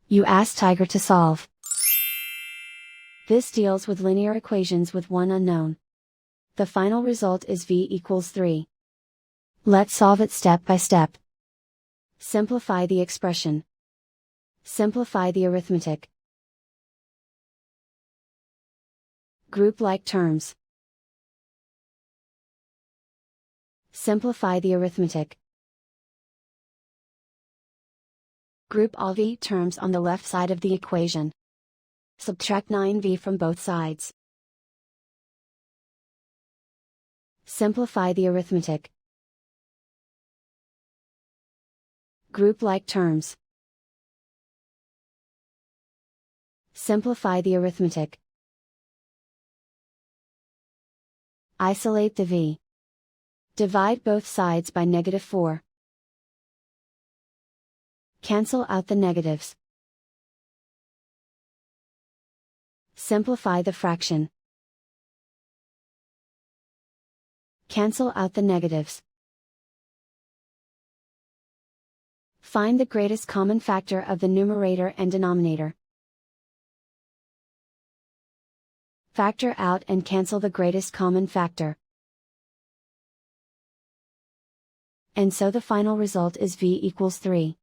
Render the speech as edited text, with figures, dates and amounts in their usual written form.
You ask Tiger to solve. This deals with linear equations with one unknown. The final result is v equals 3. Let's solve it step by step. Simplify the expression. Simplify the arithmetic. Group like terms. Simplify the arithmetic. Group all v terms on the left side of the equation. Subtract 9v from both sides. Simplify the arithmetic. Group like terms. Simplify the arithmetic. Isolate the v. Divide both sides by -4. Cancel out the negatives. Simplify the fraction. Cancel out the negatives. Find the greatest common factor of the numerator and denominator. Factor out and cancel the greatest common factor. And so the final result is v equals 3.